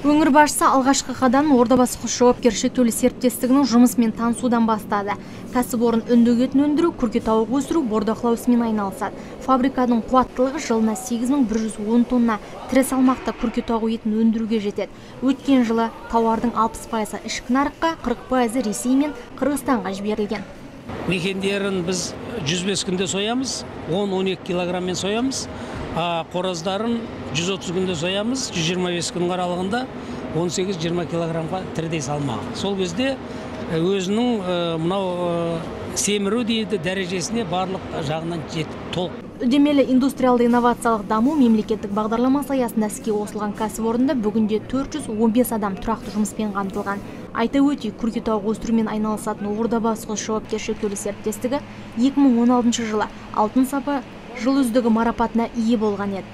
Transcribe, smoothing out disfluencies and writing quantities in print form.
Өңір басшысы алғашқы қадамын Ордабасы құс жауапкершілігі шектеулі серіктестігінің жұмысымен танысудан бастады. Кәсіпорын өндік етін өндіру, күрке тауық өсіру, бордақылау ісімен айналысады. Фабриканың қуаттылығы жылына 8110 тонна тірі салмақта күрке тауық етін өндіруге жетеді. Өткен жылы тауардың 60% ішкі нарыққа, 40% Ресей мен Қырғызстанға жіберілген. Мекендерін біз 105 күнде соямыз, 10-12 килограммен соямыз. Қораздарын 130 күнде соямыз, 125 күн аралығында 18-20 килограмға тірідей салмағы. Сол кезде өзінің мынау семіру дейді дәрежесіне барлық жағынан толық. Үдемелі индустриалды инновациялық даму мемлекеттік бағдарламасы аясында іске қосылған кәсіпорында бүгінде 415 адам тұрақты жұмыспен қамтылған. Айта өтейік, күрке тауық өсірумен айналысатын Ордабасы құс жауапкершілігі шектеулі серіктестігі 2016 жылы алтын сапа жыл үздігі марапатына ие болған еді.